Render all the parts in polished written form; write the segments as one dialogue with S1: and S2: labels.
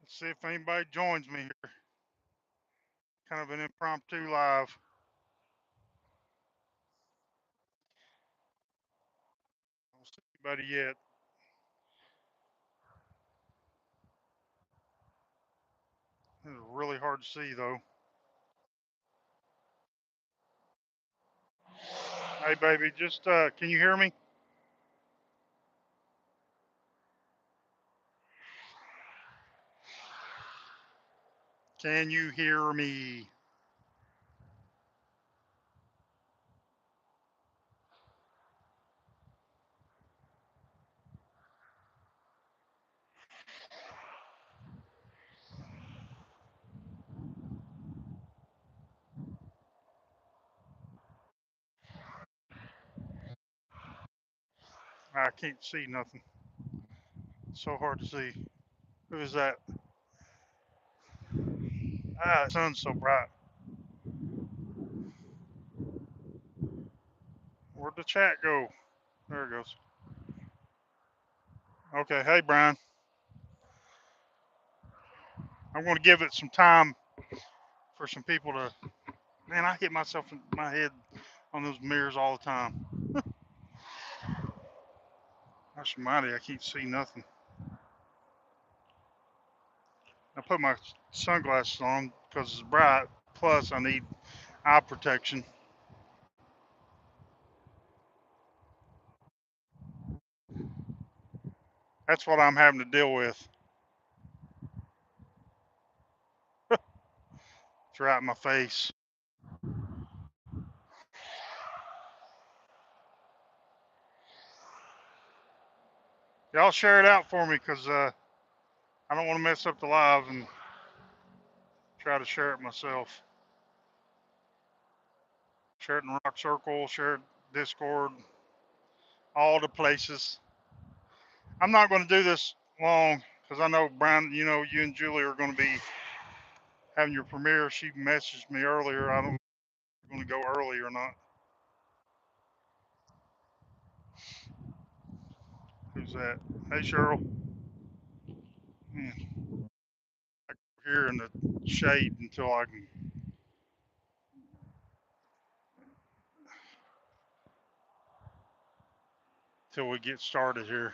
S1: Let's see if anybody joins me here. Kind of an impromptu live. I don't see anybody yet. It's really hard to see though. Hey baby, just can you hear me? Can you hear me? I can't see nothing. It's so hard to see. Who is that? Ah, the sun's so bright. Where'd the chat go? There it goes. Okay, hey Brian. I'm gonna give it some time for some people to. Man, I hit myself in my head on those mirrors all the time. Gosh almighty, I can't see nothing. I put my sunglasses on because it's bright. Plus, I need eye protection. That's what I'm having to deal with. It's right in my face. Y'all share it out for me because I don't want to mess up the live and try to share it myself. Share it in Rock Circle, share it Discord, all the places. I'm not going to do this long because I know Brian, you know, you and Julie are going to be having your premiere. She messaged me earlier. I don't know if you're going to go early or not. Who's that? Hey, Cheryl. Hmm. Here in the shade until we get started here.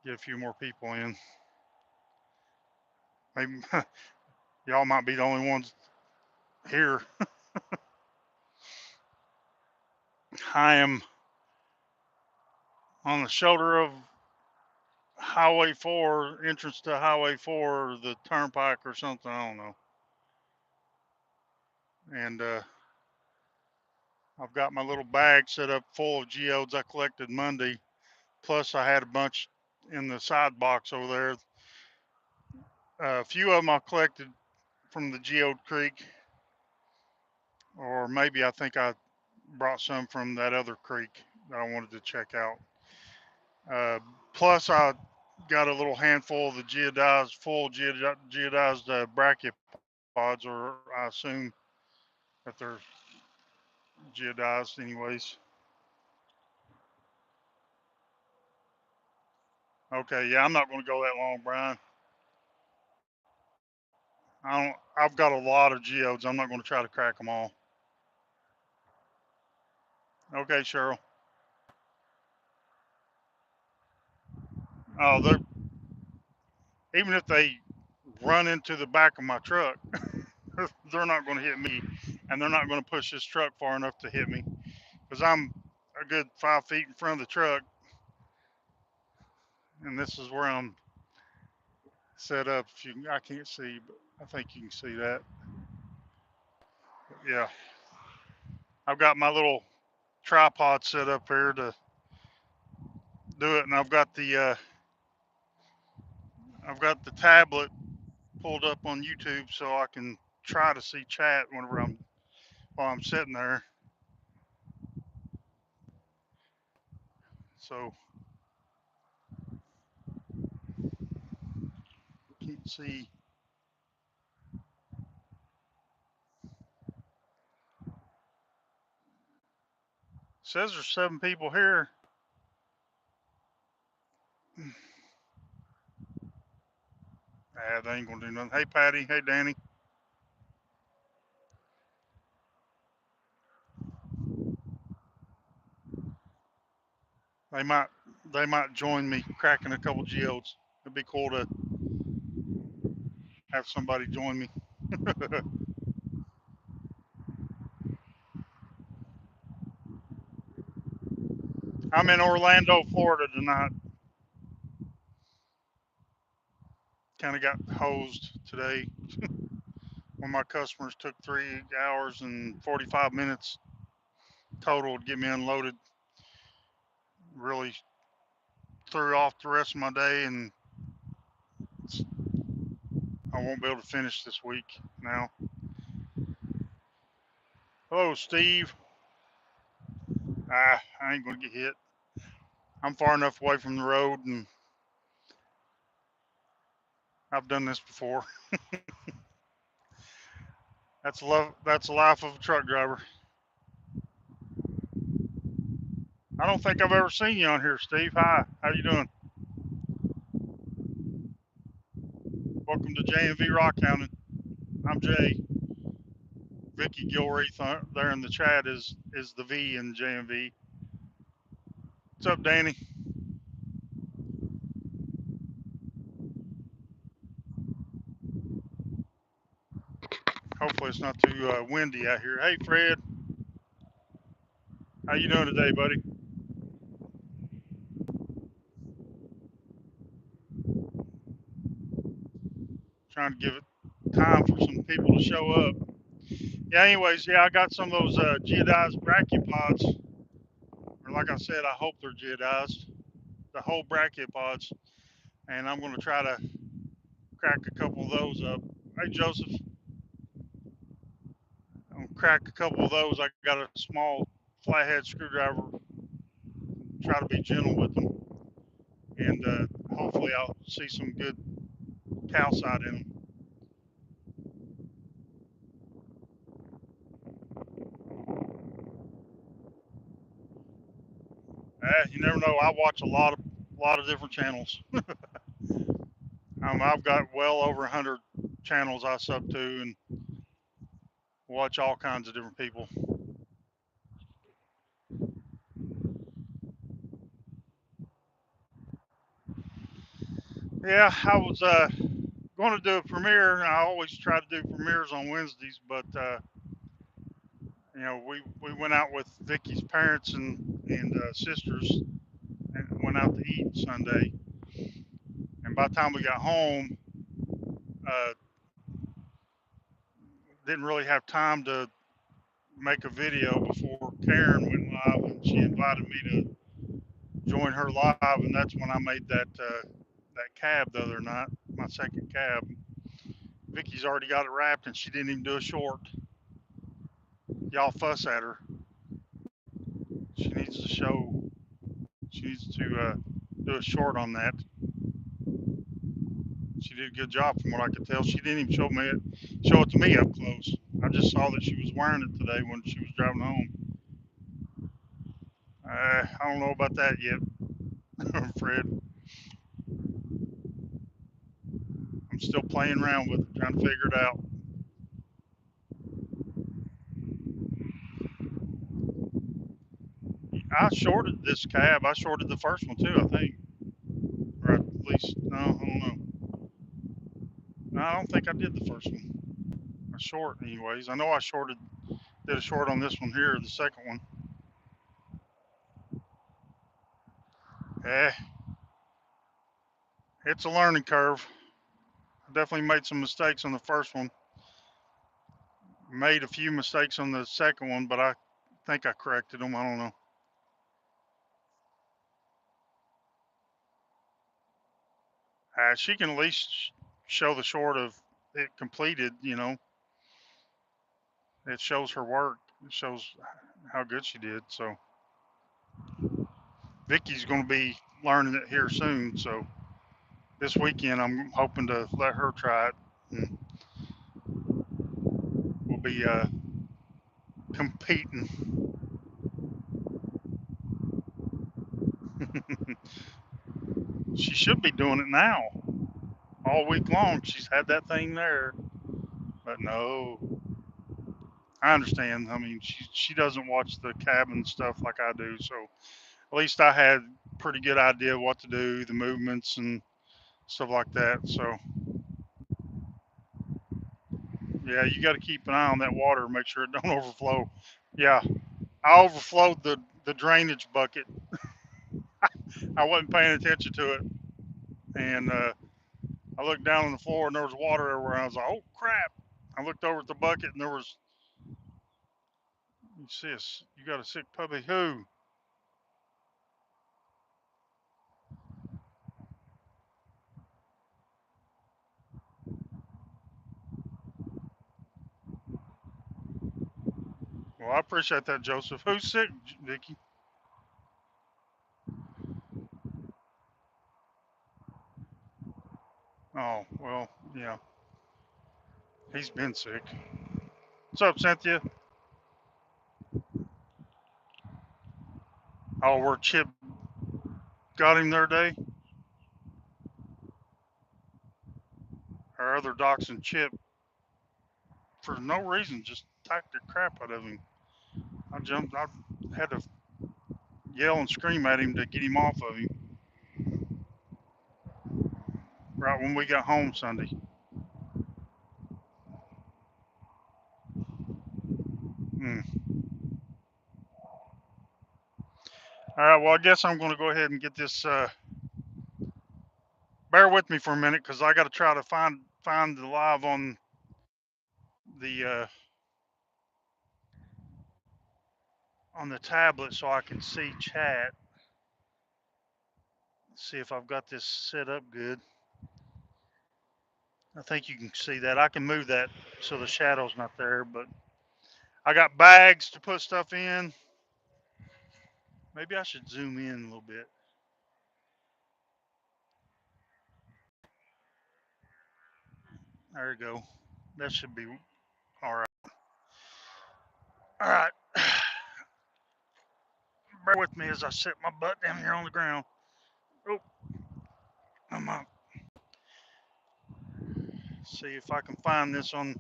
S1: Get a few more people in. Maybe y'all might be the only ones here. I am on the shoulder of Highway 4, entrance to Highway 4, the turnpike or something. I don't know. And I've got my little bag set up full of geodes I collected Monday. Plus, I had a bunch in the side box over there. A few of them I collected from the Geode Creek, or maybe I think I brought some from that other creek that I wanted to check out. Uh, Plus, I got a little handful of the geodized, full geodized brachiopods, or I assume that they're geodized, anyways. Okay, yeah, I'm not going to go that long, Brian. I don't. I've got a lot of geodes. I'm not going to try to crack them all. Okay, Cheryl. Oh, they're even if they run into the back of my truck, they're not going to hit me, and they're not going to push this truck far enough to hit me because I'm a good 5 feet in front of the truck, and this is where I'm set up. If you, I can't see, but I think you can see that. But yeah, I've got my little tripod set up here to do it, and I've got the tablet pulled up on YouTube so I can try to see chat whenever I'm while I'm sitting there. So can't see. Says there's 7 people here. Ah, they ain't gonna do nothing. Hey, Patty. Hey, Danny. They might they might join me cracking a couple geodes. It'd be cool to have somebody join me. I'm in Orlando, Florida tonight. Kind of got hosed today when my customers took 3 hours and 45 minutes total to get me unloaded. Really threw off the rest of my day, and I won't be able to finish this week now. Hello, Steve. I ain't gonna get hit. I'm far enough away from the road, and I've done this before. That's love. That's the life of a truck driver. I don't think I've ever seen you on here, Steve. Hi, how you doing? Welcome to J&V Rock County. I'm Jay. Vicky Gilreath there in the chat is the V in J&V. What's up, Danny? Hopefully it's not too windy out here. Hey, Fred, how you doing today, buddy? Trying to give it time for some people to show up. Yeah. Anyways, yeah, I got some of those geodized brachiopods, or like I said, I hope they're geodized, the whole brachiopods, and I'm going to try to crack a couple of those up. Hey, Joseph, I'm gonna crack a couple of those. I got a small flathead screwdriver. Try to be gentle with them, and hopefully I'll see some good calcite in them. You never know. I watch a lot of different channels. I've got well over 100 channels I sub to and watch all kinds of different people. Yeah, I was going to do a premiere. I always try to do premieres on Wednesdays, but we went out with Vicky's parents and sisters and went out to eat Sunday. And by the time we got home, uh, didn't really have time to make a video before Karen went live, and she invited me to join her live, and that's when I made that cab the other night, my second cab. Vicky's already got it wrapped, and she didn't even do a short. Y'all fuss at her. She needs to show. She needs to do a short on that. She did a good job from what I could tell. She didn't even show it to me up close. I just saw that she was wearing it today when she was driving home. I don't know about that yet, Fred. I'm still playing around with it, trying to figure it out. I shorted this cab. I shorted the first one too, I think, or at least no, I don't know. No, I don't think I did the first one. A short, anyways. I know I did a short on this one here, the second one. Eh, it's a learning curve. I definitely made some mistakes on the first one. Made a few mistakes on the second one, but I think I corrected them. I don't know. She can at least show the short of it completed. It shows her work. It shows how good she did. So Vicky's going to be learning it here soon. So this weekend, I'm hoping to let her try it. And we'll be competing. She should be doing it now all week long. She's had that thing there, but no, I understand. I mean, she doesn't watch the cabin stuff like I do, so at least I had pretty good idea of what to do, the movements and stuff like that. So yeah, you got to keep an eye on that water, make sure it don't overflow. Yeah, I overflowed the drainage bucket. I wasn't paying attention to it, and I looked down on the floor and there was water everywhere. I was like, oh crap! I looked over at the bucket and there was, sis, you got a sick puppy. Who? Well, I appreciate that, Joseph. Who's sick, Vicky? Oh, well, yeah, he's been sick. What's up, Cynthia? Oh, where Chip got him the other day? Our other dachshund, Chip, for no reason, just attacked the crap out of him. I jumped, I had to yell and scream at him to get him off of him right when we got home Sunday. Mm. All right, well, I guess I'm going to go ahead and get this. Bear with me for a minute because I got to try to find the live the on the tablet so I can see chat. See if I've got this set up good. I think you can see that. I can move that so the shadow's not there, but I got bags to put stuff in. Maybe I should zoom in a little bit. There you go. That should be all right. All right. Bear with me as I sit my butt down here on the ground. Oh, I'm up. See if I can find this on.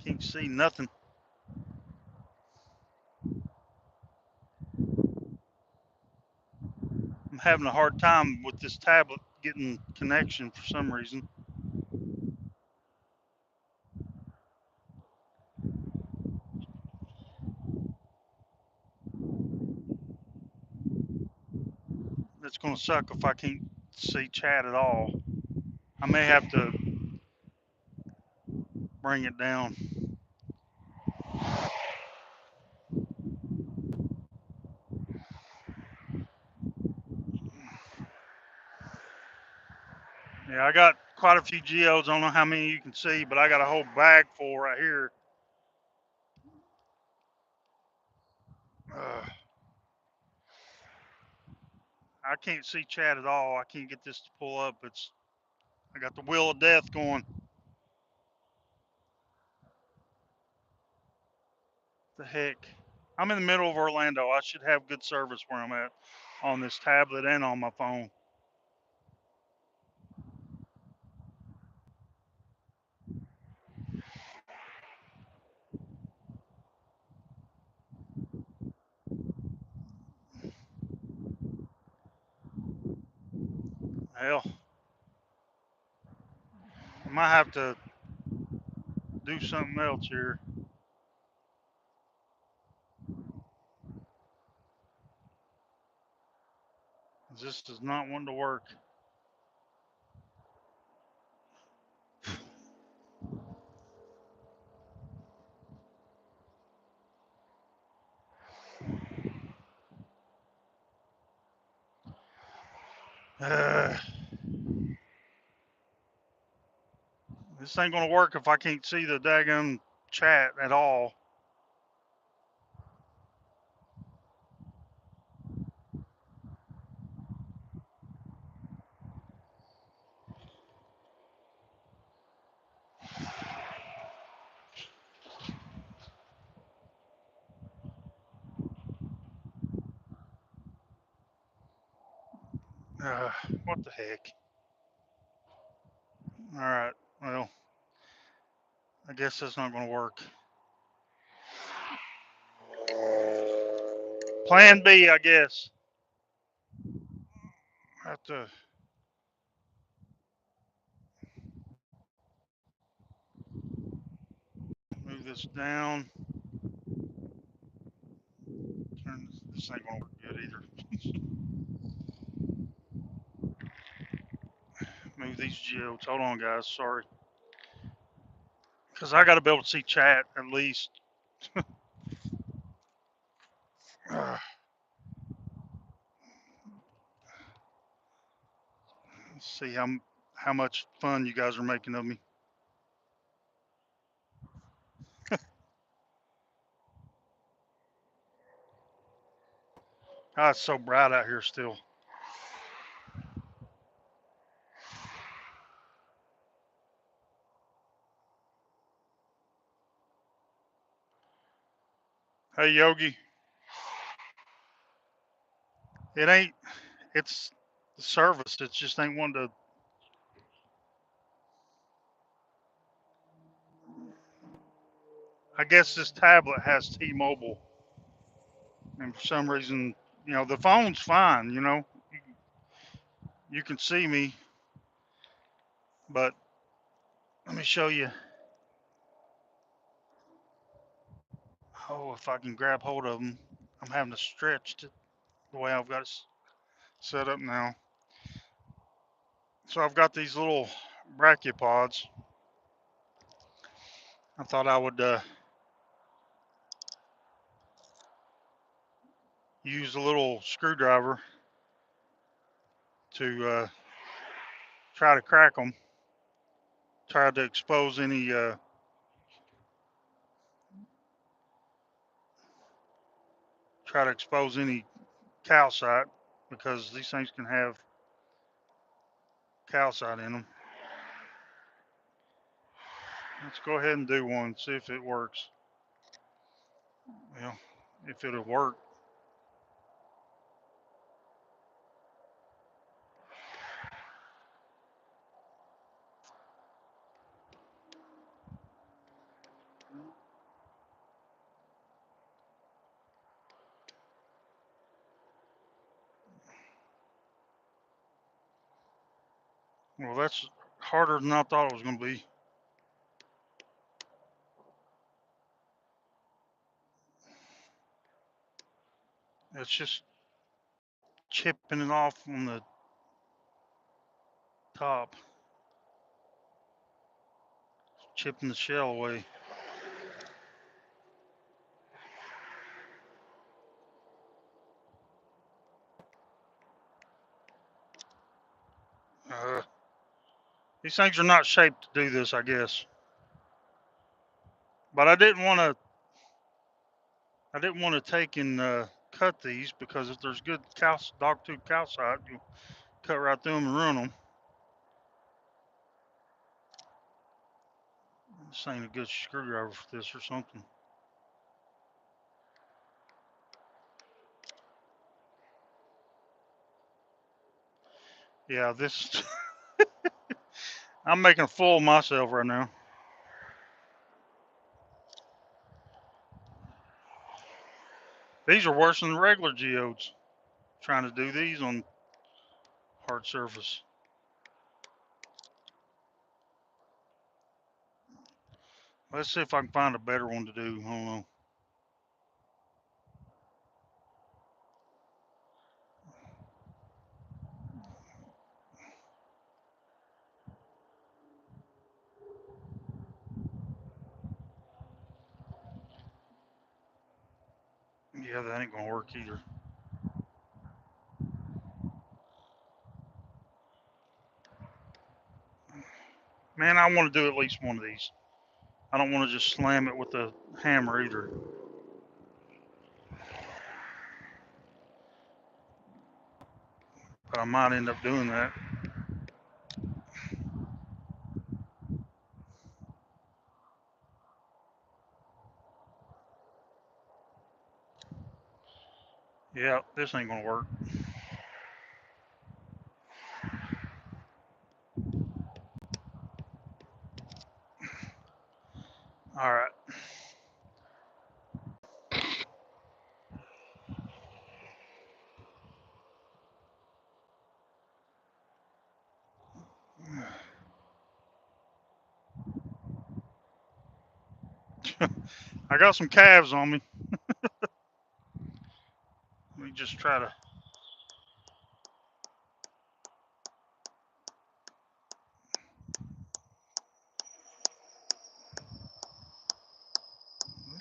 S1: Can't see nothing. I'm having a hard time with this tablet getting connection for some reason. It's going to suck if I can't see chat at all. I may have to bring it down. Yeah, I got quite a few geodes. I don't know how many you can see, but I got a whole bag full right here. Uh, I can't see chat at all. I can't get this to pull up. I got the wheel of death going. The heck? I'm in the middle of Orlando. I should have good service where I'm at on this tablet and on my phone. Hell, I might have to do something else here. This does not want to work. Uh, this ain't gonna work if I can't see the daggum chat at all. What the heck? All right. Well, I guess that's not going to work. Plan B, I guess. I have to move this down. This ain't going to work good either. Move these geodes. Hold on, guys. Sorry. Because I got to be able to see chat at least. Let's see how much fun you guys are making of me. Ah, it's so bright out here still. Hey, Yogi. It ain't. It's the service. It just ain't one to. I guess this tablet has T-Mobile, and for some reason, the phone's fine. You can see me, but let me show you. Oh, if I can grab hold of them, I'm having to stretch it the way I've got it set up now. So I've got these little brachiopods. I thought I would use a little screwdriver to try to crack them. Try to expose any calcite, because these things can have calcite in them. Let's go ahead and do one, see if it works. Well, if it'll work. Well, that's harder than I thought it was going to be. It's just chipping it off on the top, chipping the shell away. Uh, these things are not shaped to do this, I guess. But I didn't want to. I didn't want to take and cut these, because if there's good dog-tooth calcite, you cut right through them and ruin them. This ain't a good screwdriver for this or something. Yeah, this. I'm making a fool of myself right now. These are worse than the regular geodes. Trying to do these on hard surface. Let's see if I can find a better one to do. I don't know. Yeah, that ain't gonna work either. Man, I want to do at least one of these. I don't want to just slam it with a hammer either. But I might end up doing that. Yeah, this ain't gonna work. All right. I got some calves on me. Let me just try to.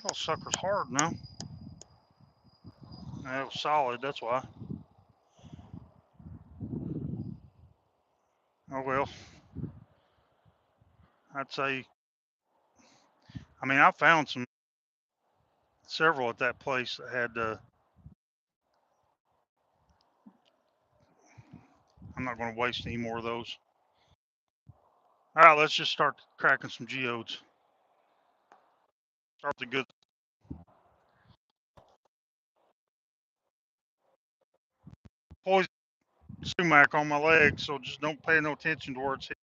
S1: That sucker's hard now. That was solid, that's why. Oh well. I'd say, I mean, I found several at that place that had, I'm not going to waste any more of those. All right, let's just start cracking some geodes. Start the good. Poison sumac on my leg, so just don't pay no attention to where it's hit.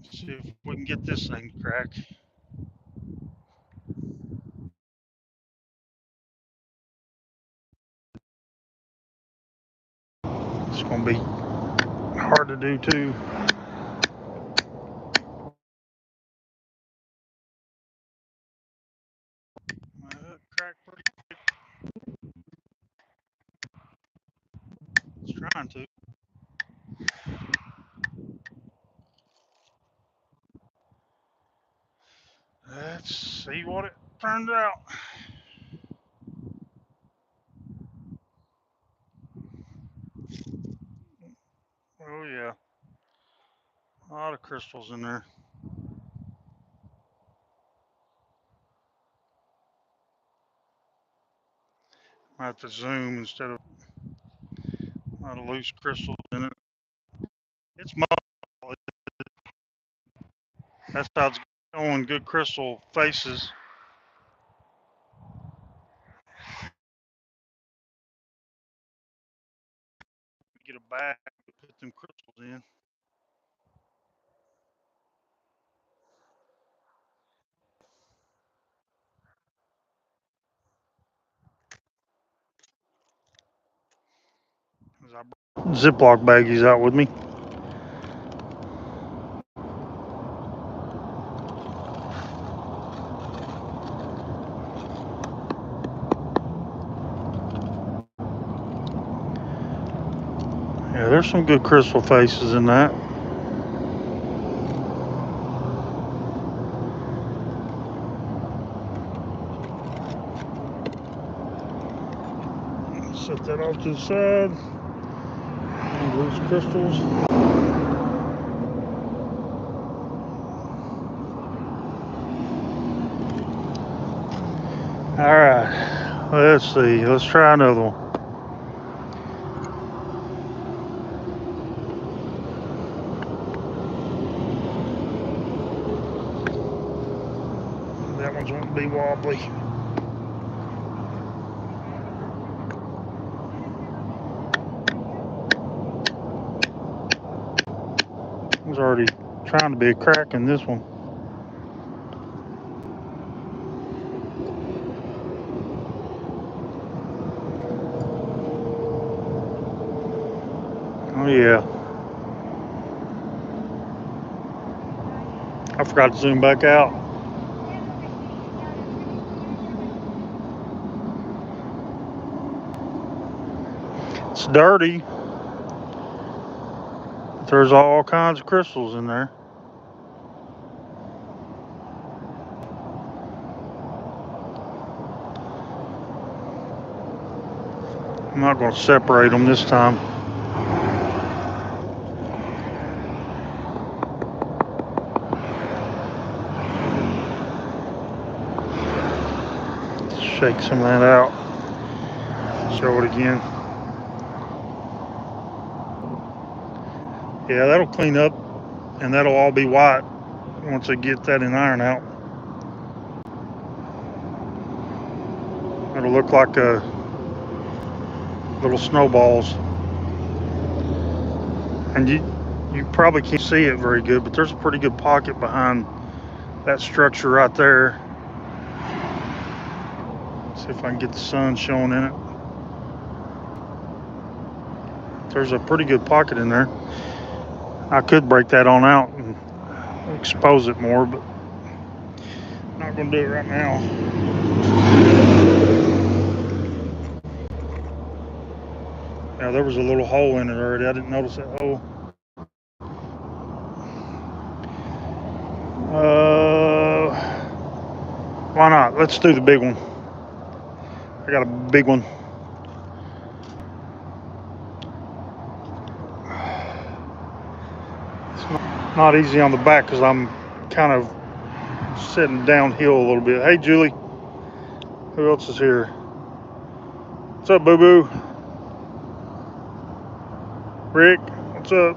S1: Let's see if we can get this thing to crack. It's going to be hard to do too. Crack pretty quick. It's trying to. Let's see what it turned out. Oh yeah, a lot of crystals in there. I have to zoom instead of a lot of loose crystals in it. It's mud. That's how it's going. Good crystal faces. Get a bag to put them crystals in. I brought Ziploc baggies out with me. Yeah, there's some good crystal faces in that. Set that off to the side. Loose crystals. All right, let's see. Let's try another one. That one's going to be wobbly. I was already trying to be a crack in this one. Oh yeah. I forgot to zoom back out. It's dirty. But there's all kinds of crystals in there. I'm not going to separate them this time. Shake some of that out. Show it again. Yeah, that'll clean up and that'll all be white once I get that in iron out. It'll look like little snowballs. And You probably can't see it very good, but there's a pretty good pocket behind that structure right there. See if I can get the sun showing in it. There's a pretty good pocket in there. I could break that on out and expose it more, but I'm not going to do it right now. Now there was a little hole in it already. I didn't notice that hole. Why not? Let's do the big one. I got a big one. It's not easy on the back because I'm kind of sitting downhill a little bit. Hey, Julie. Who else is here? What's up, Boo Boo? Rick, what's up?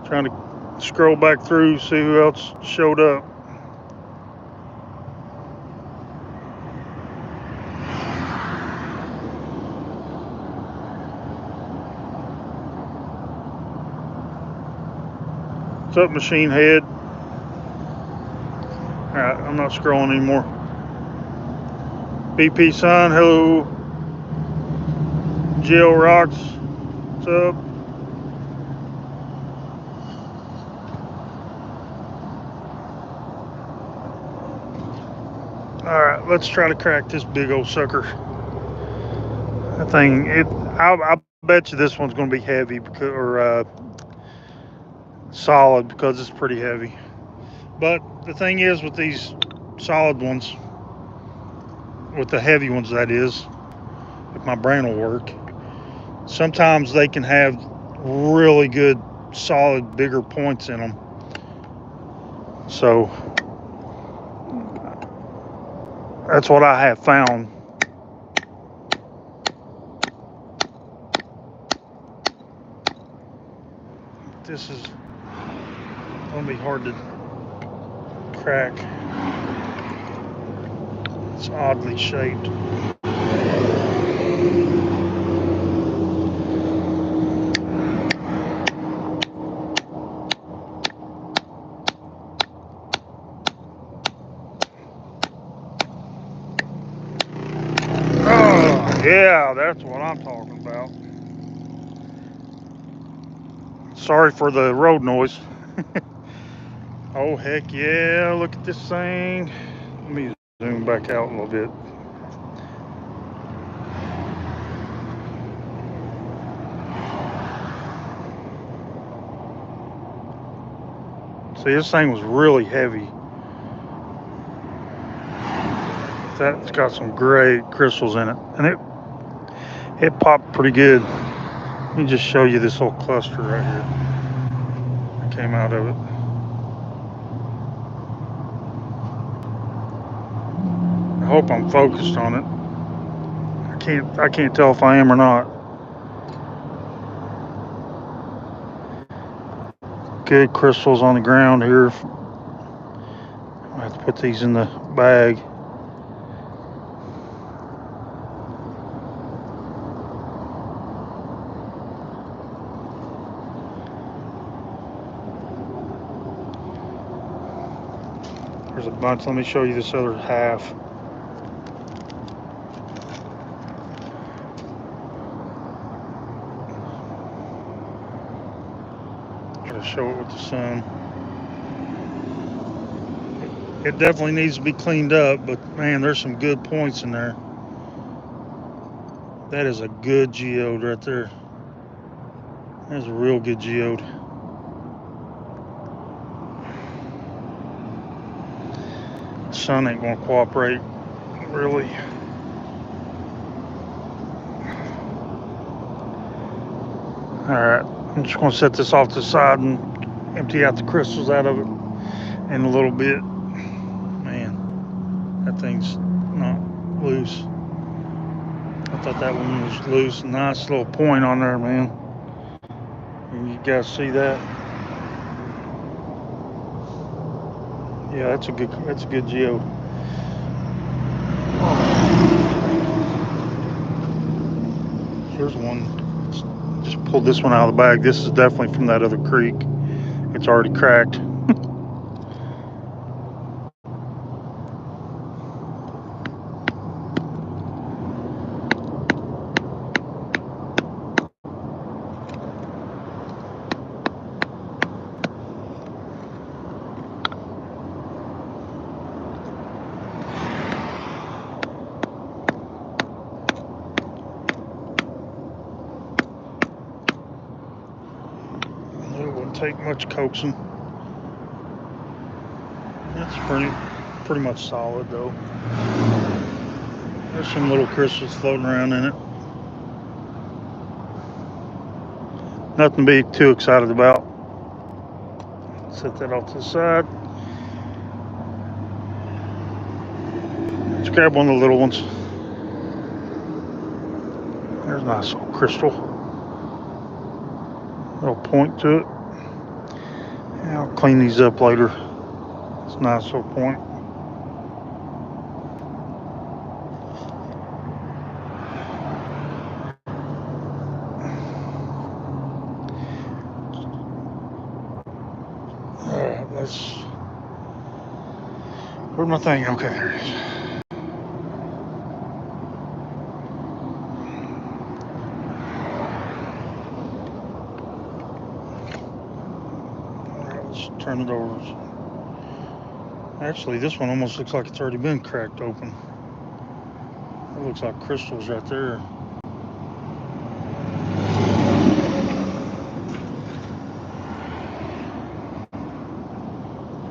S1: Trying to scroll back through, see who else showed up. What's up, Machine Head? Alright, I'm not scrolling anymore. BP Sun, hello. Geo Rocks, what's up? Alright, let's try to crack this big old sucker. That thing, I bet you this one's going to be heavy because, or solid because it's pretty heavy. But the thing is with these solid ones, with the heavy ones that is, if my brain will work, sometimes they can have really good, solid, bigger points in them. So that's what I have found. This is going to be hard to crack. It's oddly shaped. Oh, yeah, that's what I'm talking about. Sorry for the road noise. Oh, heck yeah, look at this thing. Let me zoom back out a little bit. See, this thing was really heavy. That's got some great crystals in it, and it popped pretty good. Let me just show you this little cluster right here that came out of it. I hope I'm focused on it. I can't tell if I am or not. Good crystals on the ground here. I have to put these in the bag. There's a bunch. Let me show you this other half. Try to show it with the sun. It definitely needs to be cleaned up, but man, there's some good points in there. That is a good geode right there. That's a real good geode. The sun ain't gonna cooperate, really. Alright, I'm just gonna set this off to the side and empty out the crystals out of it in a little bit. Man, that thing's not loose. I thought that one was loose. Nice little point on there, man. You guys see that? Yeah, that's a good geode. Here's one just pulled this one out of the bag. This is definitely from that other creek. It's already cracked. It wouldn't take much coaxing. It's pretty much solid though. There's some little crystals floating around in it. Nothing to be too excited about. Set that off to the side. Let's grab one of the little ones. There's a nice little crystal. Little point to it. Yeah, I'll clean these up later. It's a nice little point. Alright, where's my thing? Okay, there it is. Alright, let's turn it over. Actually, this one almost looks like it's already been cracked open. It looks like crystals right there.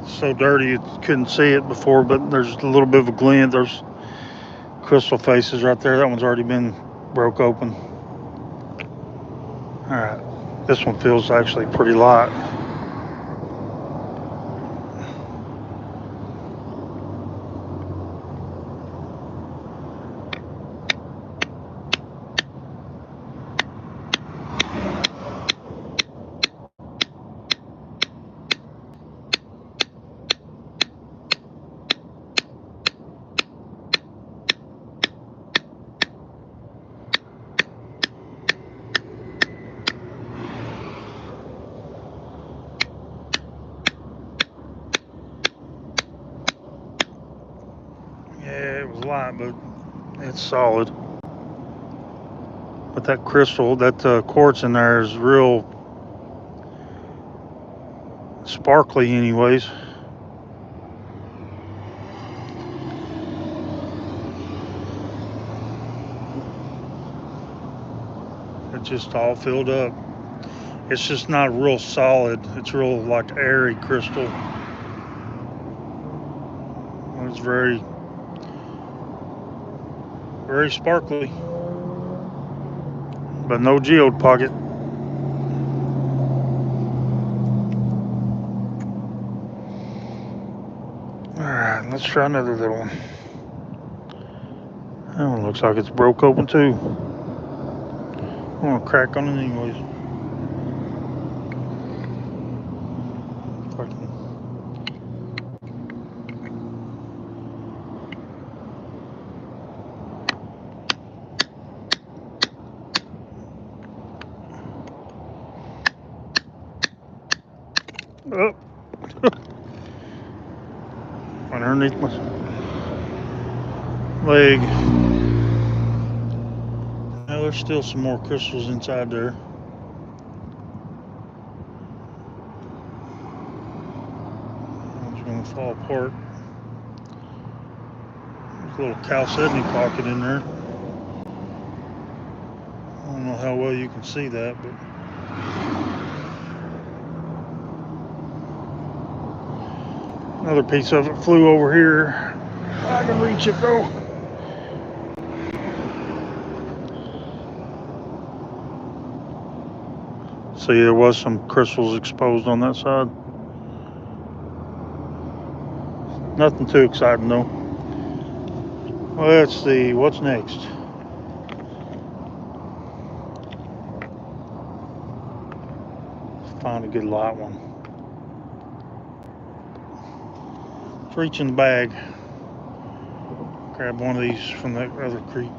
S1: It's so dirty you couldn't see it before, but there's a little bit of a glint. There's crystal faces right there. That one's already been broke open. Alright, this one feels actually pretty light. Yeah, it was light, but it's solid. But that crystal, that quartz in there is real sparkly anyways. It's just all filled up. It's just not real solid. It's real like airy crystal. It's very, very sparkly. But no geode pocket. Alright, let's try another little one. That one looks like it's broke open too. I'm gonna crack on it anyways. If I can. Oh. Underneath my leg. Now there's still some more crystals inside there. It's gonna fall apart. There's a little chalcedony pocket in there. I don't know how well you can see that, but another piece of it flew over here. I can reach it though. See, there was some crystals exposed on that side. Nothing too exciting though. Let's see, what's next? Let's find a good light one. Let's reach in the bag. Grab one of these from that other creek.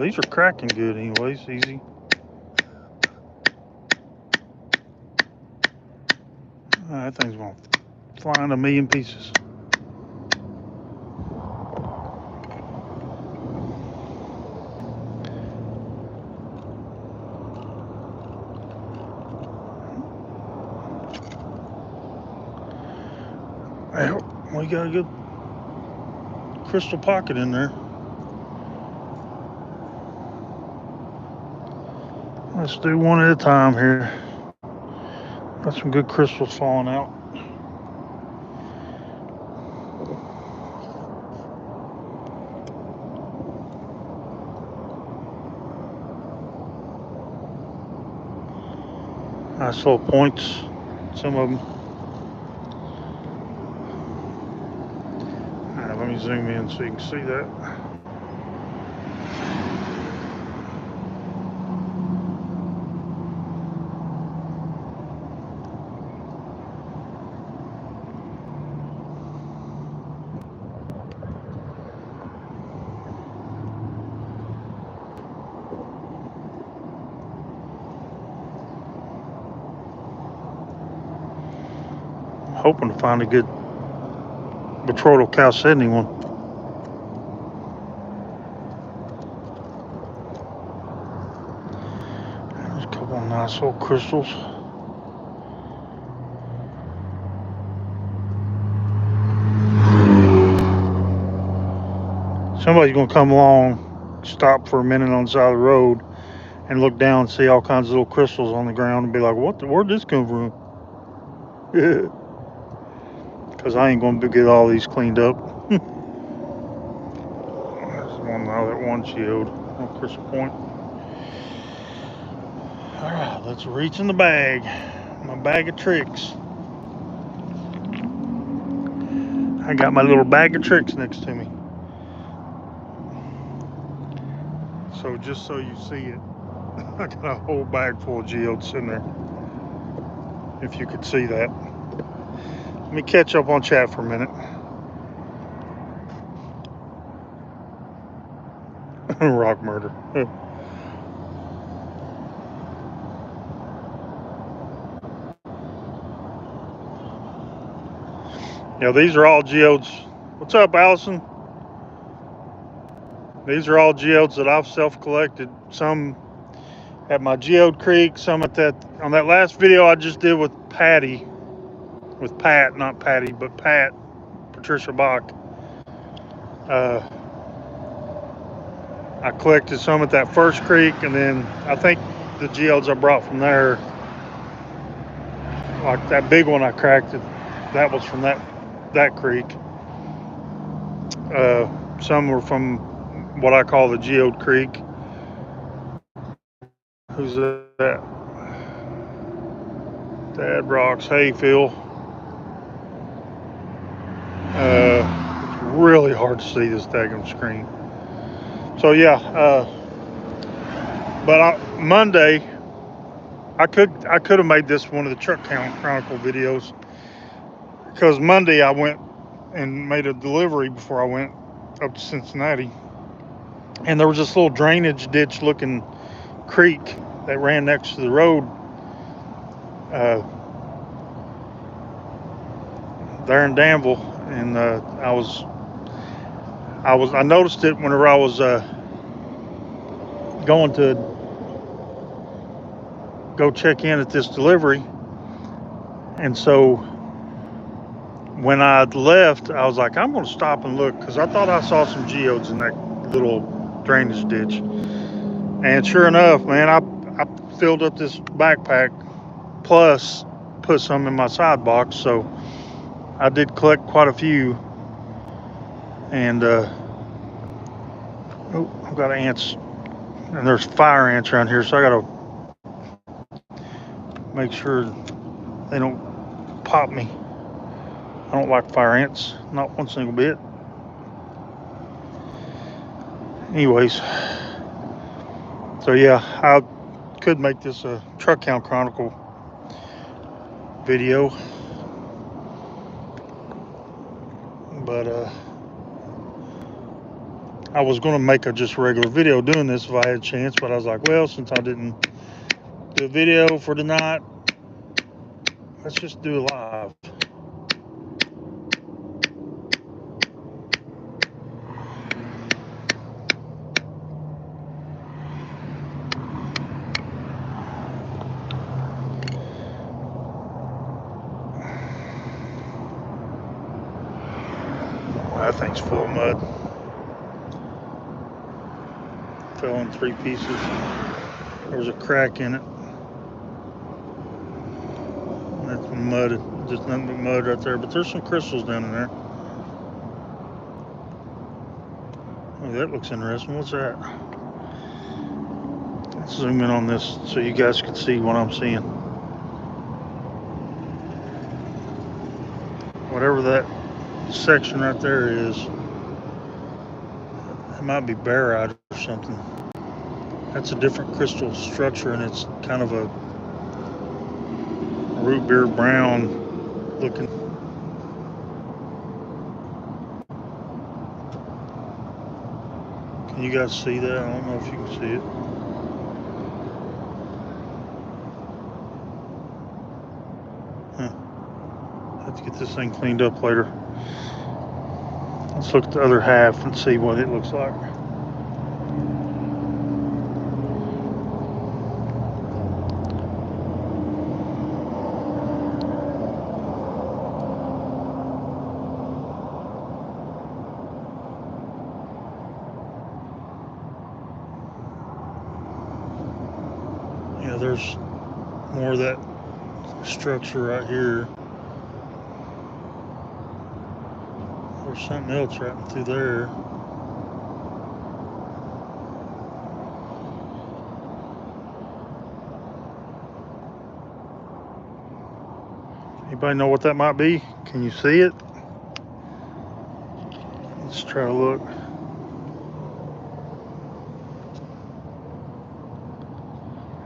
S1: these are cracking good anyways, easy. That thing's going to fly in a million pieces. Well, we got a good crystal pocket in there. Let's do one at a time here. Got some good crystals falling out. Nice little points, some of them. All right, let me zoom in so you can see that. Hoping to find a good betrothal chalcedony one. There's a couple of nice little crystals. Somebody's going to come along, stop for a minute on the side of the road, and look down and see all kinds of little crystals on the ground and be like, where'd this come from? Because I ain't going to get all these cleaned up. There's one now, that one geode on Crystal Point. All right, let's reach in the bag. My bag of tricks. I got my little bag of tricks next to me. So just so you see it, I got a whole bag full of geodes in there. If you could see that. Let me catch up on chat for a minute. Rock murder. Yeah, these are all geodes. What's up, Allison? These are all geodes that I've self-collected. Some at my Geode Creek, some at on that last video I just did with Patty, with Pat, not Patty, but Pat, Patricia Bach. I collected some at that first creek, and then I think the geodes I brought from there, like that big one I cracked, that was from that creek. Some were from what I call the Geode Creek. Who's that? Dad Rocks. Hey, Phil. It's really hard to see this daggum screen. So yeah, but Monday I could have made this one of the Truck Count Chronicle videos, because Monday I went and made a delivery before I went up to Cincinnati, and there was this little drainage ditch looking creek that ran next to the road there in Danville, and I noticed it whenever I was going to go check in at this delivery. And so when I left, I was like, I'm going to stop and look, because I thought I saw some geodes in that little drainage ditch. And sure enough, man, I filled up this backpack, plus put some in my side box. So I did collect quite a few. And I've got ants, and there's fire ants around here, so I got to make sure they don't pop me. I don't like fire ants, not one single bit. Anyways, so yeah, I could make this a Truck Count Chronicle video, but I was going to make a just regular video doing this if I had a chance, but I was like, well, since I didn't do a video for tonight, let's just do it live. That thing's full of mud. Fell in 3 pieces. There was a crack in it. That's mud, just nothing but mud right there. But there's some crystals down in there. Oh, that looks interesting. What's that? Let's zoom in on this so you guys can see what I'm seeing. Whatever that section right there is, it might be barite or something. That's a different crystal structure, and it's kind of a root beer brown looking. Can you guys see that? I don't know if you can see it. Have to get this thing cleaned up later. Let's look at the other half and see what it looks like. Yeah, there's more of that structure right here. There's something else right through there. Anybody know what that might be? Can you see it? Let's try to look.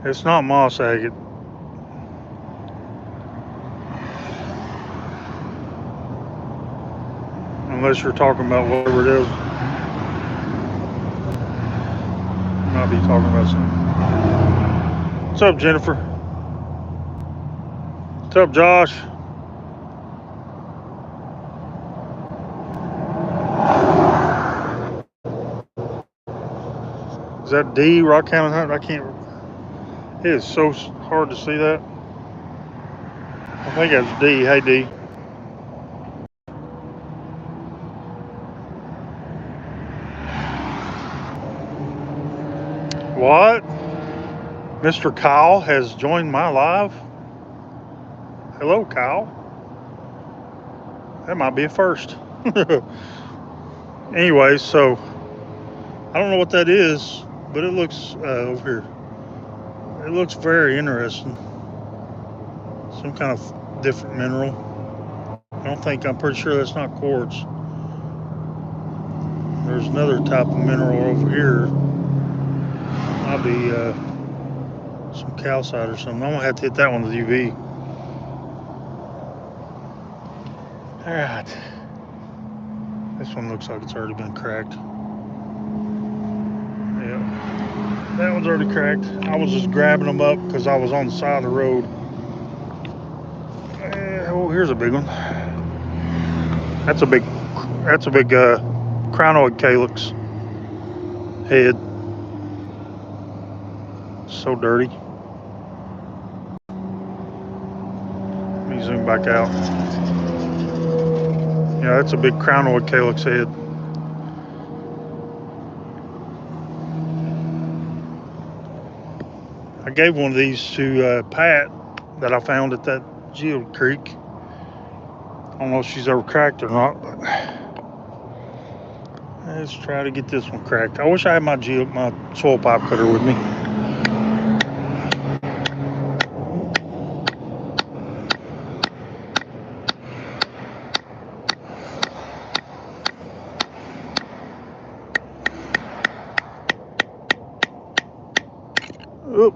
S1: It's not moss agate. Unless you're talking about whatever it is. You might be talking about something. What's up, Jennifer? What's up, Josh? Is that D, Rock County Hunt? I can't. It is so hard to see that. I think that's D. Hey, D. What? Mr. Kyle has joined my live. Hello, Kyle. That might be a first. Anyway, so I don't know what that is, but it looks over here. It looks very interesting. Some kind of different mineral. I'm pretty sure that's not quartz. There's another type of mineral over here. Might be some calcite or something. I'm gonna have to hit that one with UV. All right. This one looks like it's already been cracked. Yeah. That one's already cracked. I was just grabbing them up because I was on the side of the road. Oh, here's a big one. That's a big crinoid calyx head. So dirty. Let me zoom back out. Yeah, that's a big crinoid calyx head. I gave one of these to Pat that I found at that Geode Creek. I don't know if she's ever cracked or not, but let's try to get this one cracked. I wish I had my soil pipe cutter with me. Oop.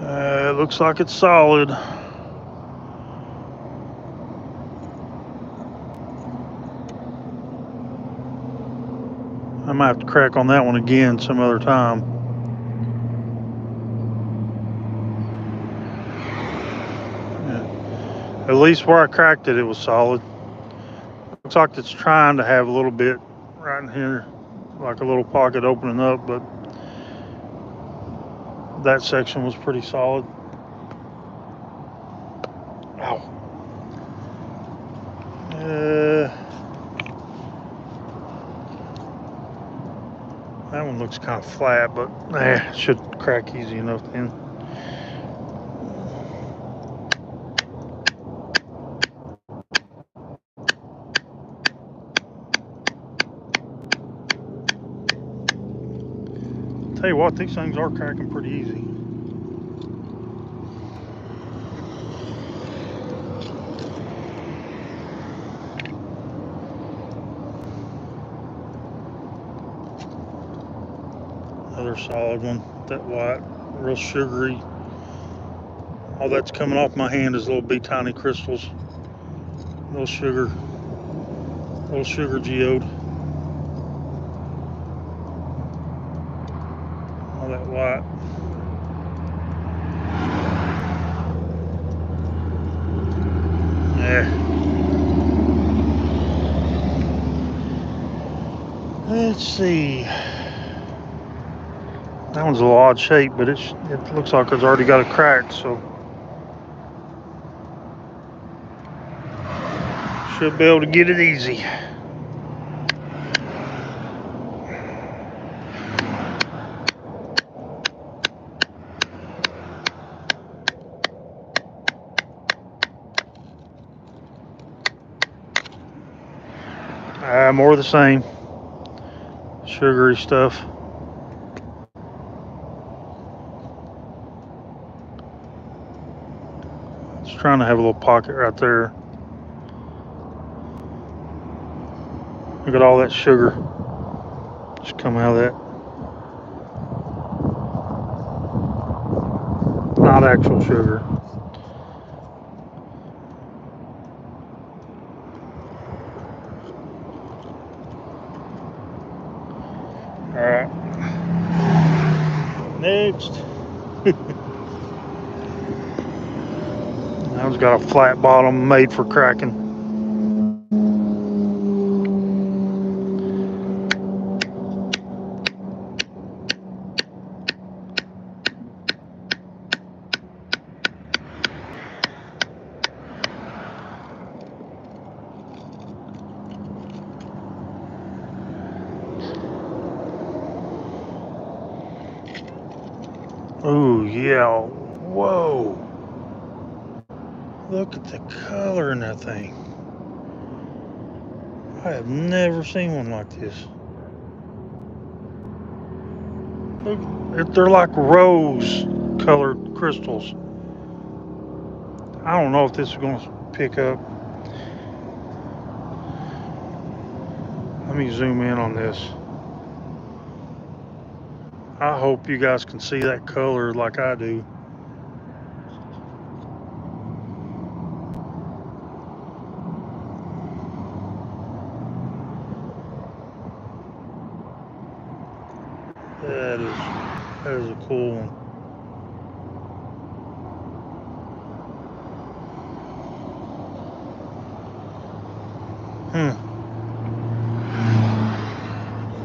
S1: It looks like it's solid. I might have to crack on that one again some other time. Yeah. At least where I cracked it, it was solid. Looks like it's trying to have a little bit right in here, like a little pocket opening up, but that section was pretty solid. Ow. That one looks kind of flat, but should crack easy enough then. Tell you what, these things are cracking pretty easy. Another solid one. That white, real sugary. All that's coming off my hand is little tiny crystals. Little sugar geode. All that white. Yeah. Let's see. That one's a little odd shape, but it looks like it's already got a crack, so should be able to get it easy. More of the same. Sugary stuff. Just trying to have a little pocket right there. Look at all that sugar just coming out of that. Not actual sugar. Alright. Next. That one's got a flat bottom made for cracking. Ooh, yeah. Whoa. Look at the color in that thing. I have never seen one like this. Look, they're like rose colored crystals. I don't know if this is going to pick up. Let me zoom in on this. I hope you guys can see that color like I do. That is a cool one.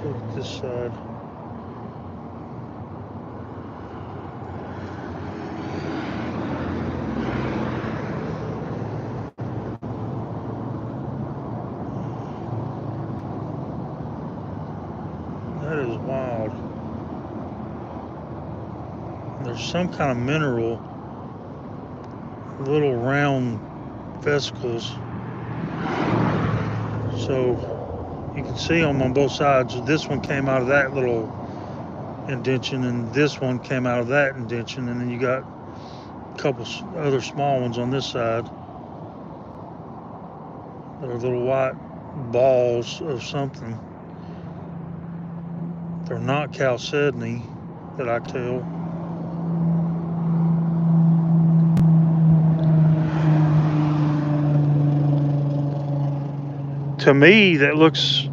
S1: Look at this side. That is wild. There's some kind of mineral, little round vesicles. So you can see them on both sides. This one came out of that little indention, and this one came out of that indention, and then you got a couple other small ones on this side that are little white balls of something. They're not chalcedony that I tell. To me, that looks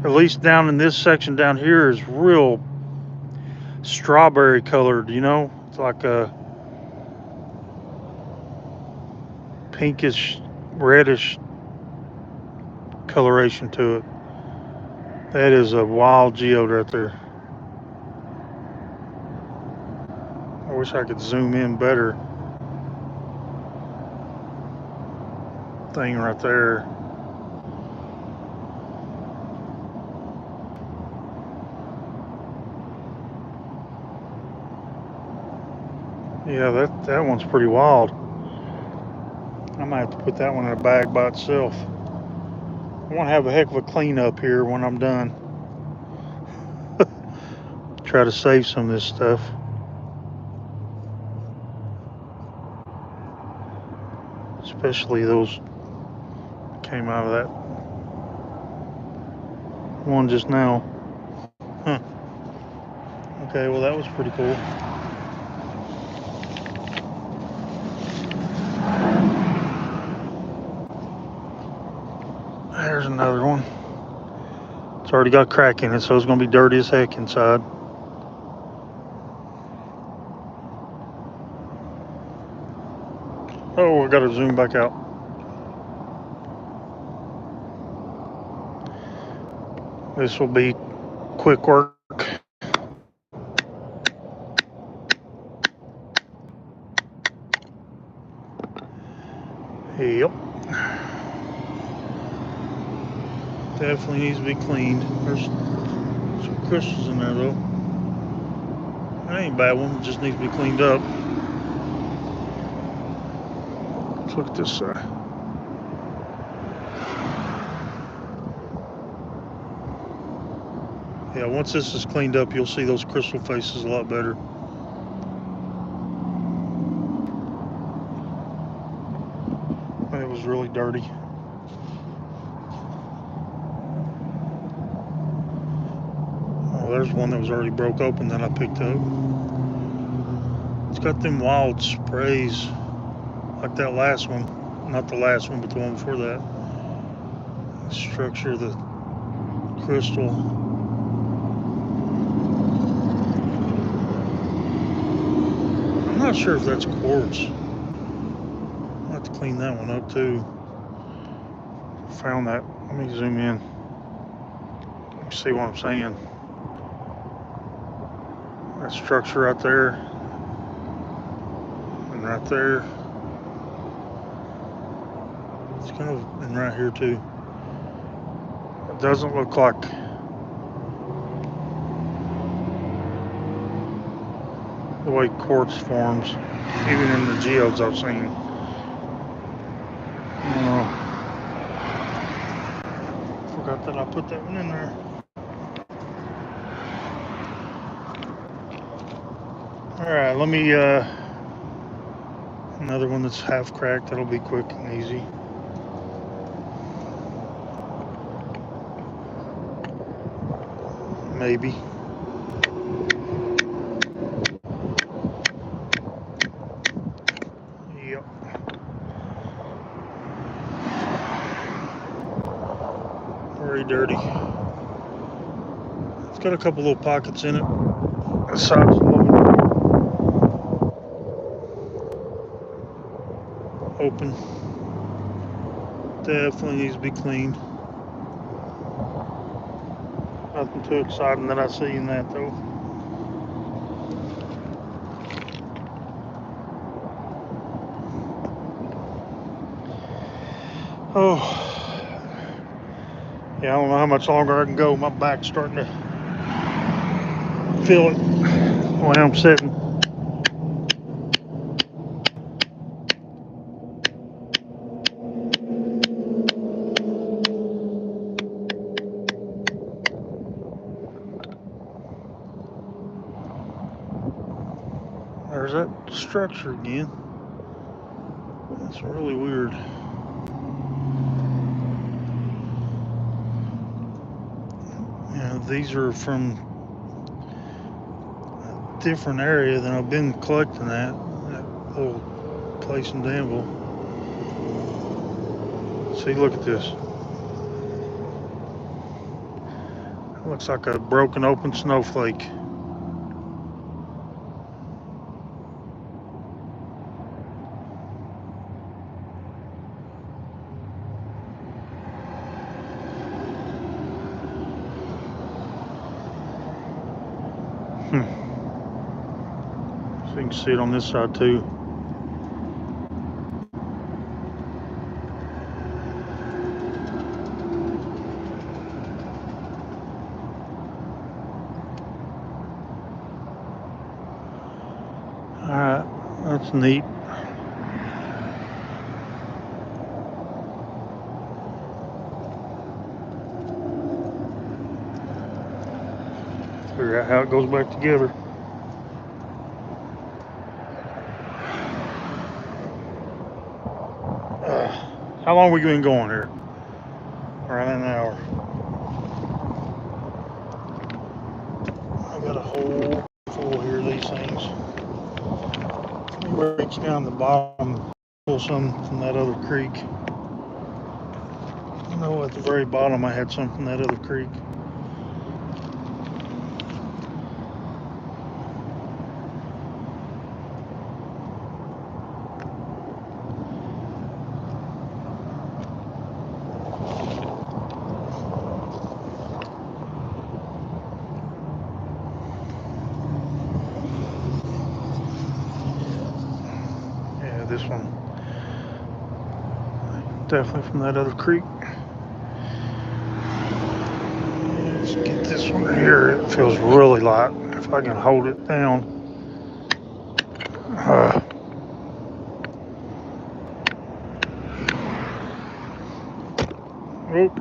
S2: at least down in this section down here, is real strawberry colored, you know? It's like a pinkish, reddish coloration to it. That is a wild geode right there. I wish I could zoom in better. Thing right there. Yeah, that one's pretty wild. I might have to put that one in a bag by itself. I want to have a heck of a cleanup here when I'm done. Try to save some of this stuff. Especially those came out of that one just now. Huh. Okay, well that was pretty cool. There's another one. It's already got a crack in it, so it's going to be dirty as heck inside. Oh, I got to zoom back out. This will be quick work. Yep. Definitely needs to be cleaned. There's some crystals in there though. That ain't a bad one. It just needs to be cleaned up. Let's look at this side. Yeah, once this is cleaned up, you'll see those crystal faces a lot better. It was really dirty. Oh, there's one that was already broke open that I picked up. It's got them wild sprays like that last one. Not the last one, but the one before that. The structure of the crystal. I'm not sure if that's quartz. I'll have to clean that one up too. Found that. Let me zoom in. Let me see what I'm saying. That structure right there. And right there. It's kind of in right here too. It doesn't look like the way quartz forms, even in the geodes I've seen. I don't know. Forgot that I put that one in there. Alright, let me, another one that's half cracked, that'll be quick and easy. Maybe. Yep. Very dirty. It's got a couple little pockets in it. The side's a little bit open. Definitely needs to be cleaned. Nothing too exciting that I see in that though. Oh, yeah, I don't know how much longer I can go. My back's starting to feel it the way I'm sitting. There's that structure again. That's really weird. Yeah, these are from a different area than I've been collecting at. That little place in Danville. See, look at this. Looks like a broken open snowflake. So you can see it on this side too. Alright, that's neat. Figure out how it goes back together. How long we been going here? Around an hour. I got a hole full here of these things. Let me reach down the bottom, pull some from that other creek. I know at the very bottom I had some from that other creek. Yeah, this one. Definitely from that other creek. Let's get this one here. It feels really light. If I can hold it down. Oop.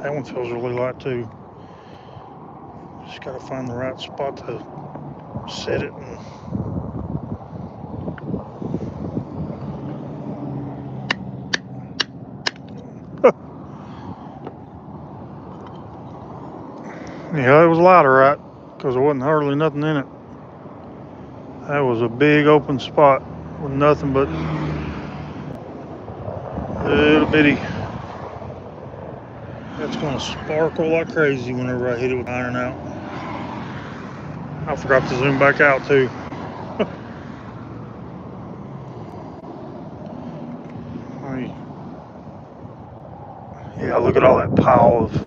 S2: That one feels really light too. Just gotta find the right spot to set it. Yeah, it was lighter, right? Because there wasn't hardly nothing in it. That was a big open spot with nothing but little bitty. That's gonna sparkle like crazy whenever I hit it with iron out. I forgot to zoom back out too. Yeah, look at all that pile of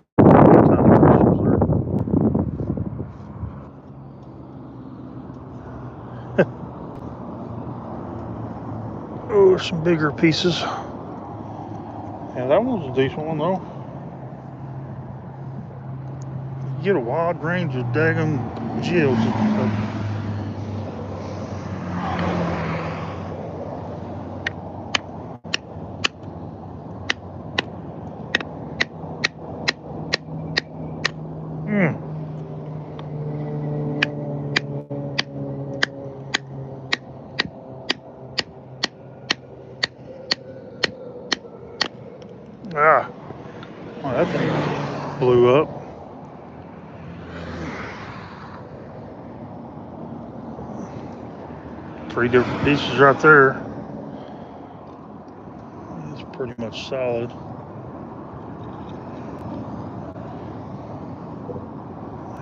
S2: oh, some bigger pieces. Yeah, that one was a decent one though. You get a wide range of daggum geodes. Ah, well, that thing blew up. 3 different pieces right there. It's pretty much solid.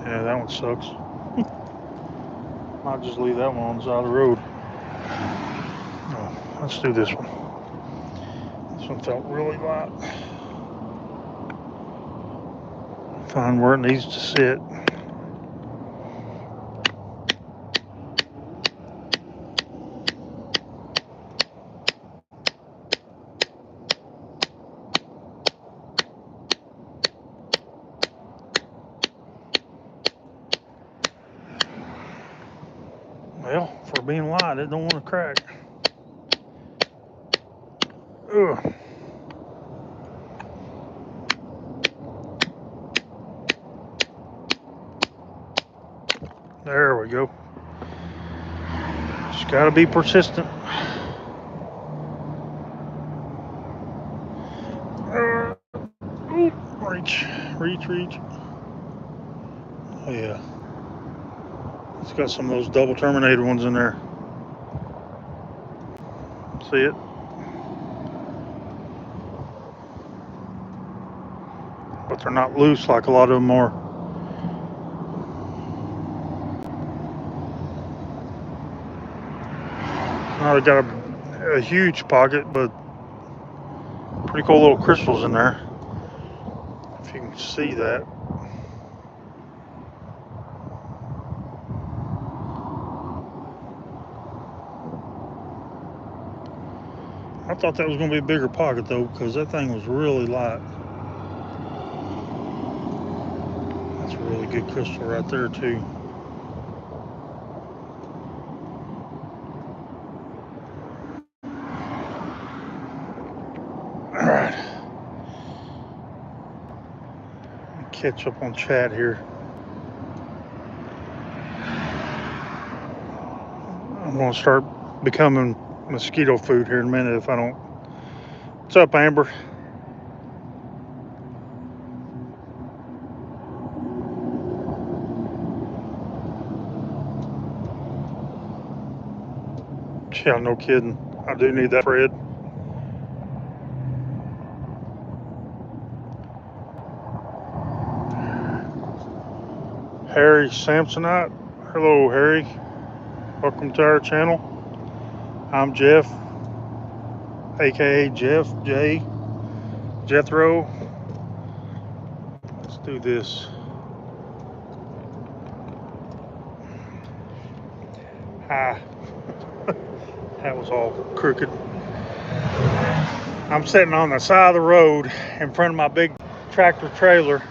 S2: Yeah, that one sucks. I'll just leave that one on the side of the road. Oh, let's do this one. This one felt really light. Find where it needs to sit. Well, for being light, it don't want to crack. Ugh. There we go. Just gotta be persistent. Reach, reach, reach. Oh yeah. It's got some of those double terminated ones in there. See it? but they're not loose like a lot of them are. Now they got a huge pocket, but pretty cool little crystals in there. If you can see that. I thought that was going to be a bigger pocket though, because that thing was really light. That's a really good crystal right there too. All right, catch up on chat here. I'm going to start becoming mosquito food here in a minute if I don't. What's up, Amber? Yeah, no kidding. I do need that, Fred. Harry Samsonite. Hello, Harry. Welcome to our channel. I'm Jeff, aka Jeff J. Jethro. Let's do this. Ah, that was all crooked. I'm sitting on the side of the road in front of my big tractor trailer,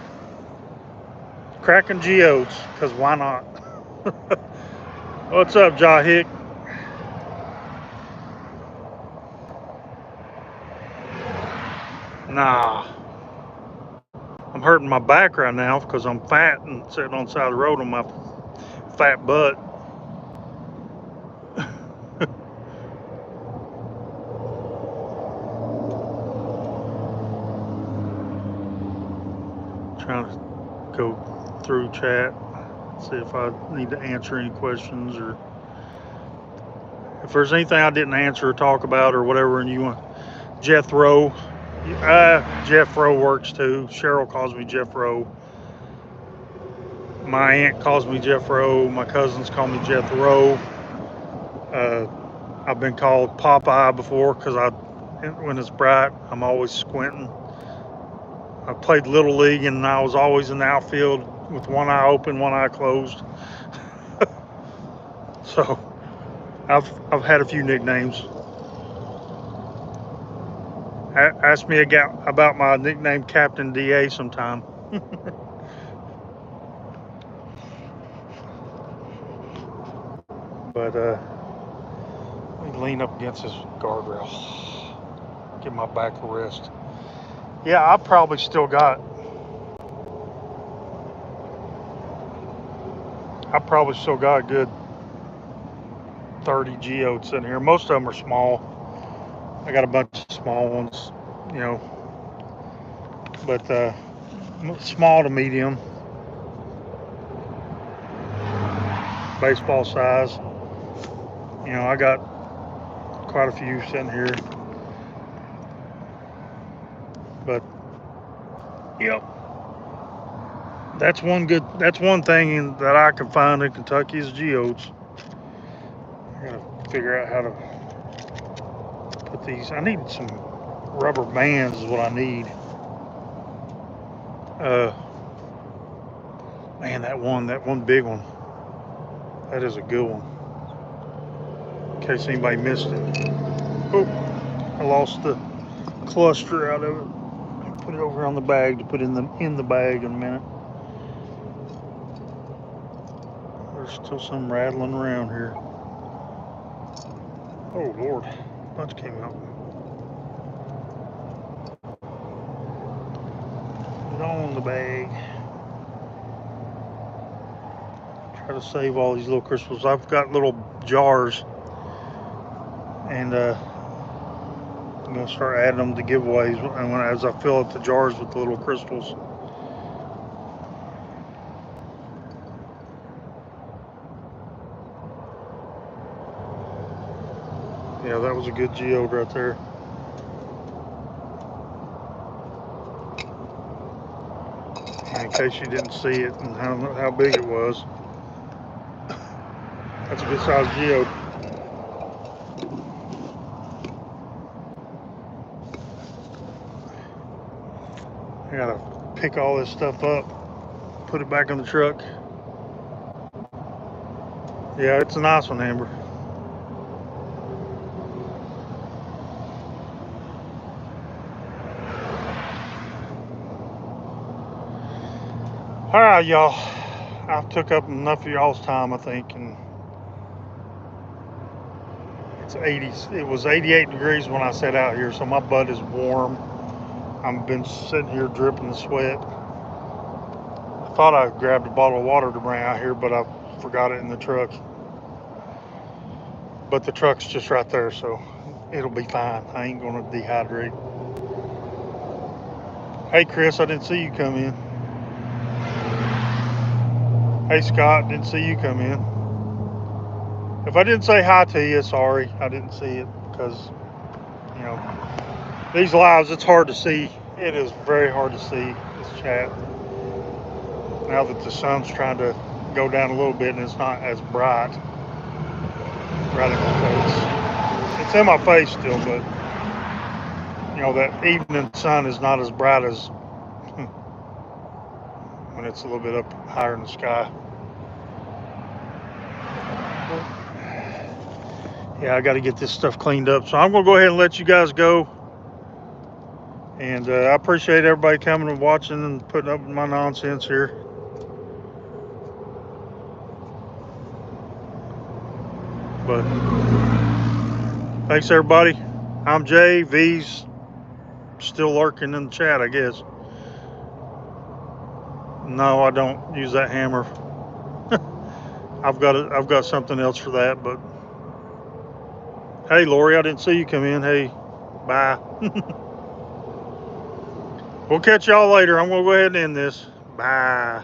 S2: cracking geodes, because why not? What's up, Jahick? Nah, I'm hurting my back right now because I'm fat and sitting on the side of the road on my fat butt. Trying to go through chat, see if I need to answer any questions or if there's anything I didn't answer or talk about or whatever, and you want Jethro. Jeffro works too. Cheryl calls me Jeffro. My aunt calls me Jeffro. My cousins call me Jethro. I've been called Popeye before because when it's bright, I'm always squinting. I played Little League and I was always in the outfield with one eye open, one eye closed. So I've had a few nicknames. Ask me about my nickname, Captain DA, sometime. But let me lean up against this guardrail, give my back a rest. Yeah, I probably still got a good 30 geodes sitting here. Most of them are small. I got a bunch of small ones, you know, but small to medium, baseball size. You know, I got quite a few sitting here. But yep, that's one thing that I can find in Kentucky is geodes. I gotta figure out how to put these. I need some rubber bands is what I need. Man, that one big one, that is a good one. In case anybody missed it. Oh, I lost the cluster out of it. I'll put it over on the bag to put in the bag in a minute. There's still some rattling around here. Oh Lord, a bunch came out. Put it on the bag. Try to save all these little crystals. I've got little jars, and I'm gonna start adding them to giveaways, and as I fill up the jars with the little crystals. Yeah, that was a good geode right there. in case you didn't see it and how big it was. That's a good sized geode. I gotta pick all this stuff up, put it back in the truck. Yeah, it's a nice one, Amber. All right, y'all. I took up enough of y'all's time, I think, and it's 80. It was 88 degrees when I sat out here, so my butt is warm. I've been sitting here dripping the sweat. I thought I grabbed a bottle of water to bring out here, but I forgot it in the truck. But the truck's just right there, so it'll be fine. I ain't gonna dehydrate. Hey, Chris, I didn't see you come in. Hey, Scott, didn't see you come in. If I didn't say hi to you, sorry, I didn't see it because, you know, these lives, it's hard to see. It is very hard to see this chat now that the sun's trying to go down a little bit and it's not as bright right in my face. It's in my face still, but, you know, that evening sun is not as bright as when it's a little bit up higher in the sky. Yeah, I got to get this stuff cleaned up. So I'm going to go ahead and let you guys go. And I appreciate everybody coming and watching and putting up with my nonsense here. But thanks, everybody. I'm Jay. V's still lurking in the chat, I guess. No, I don't use that hammer. I've got something else for that. But hey, Lori, I didn't see you come in. Hey, bye. We'll catch y'all later. I'm gonna go ahead and end this. Bye.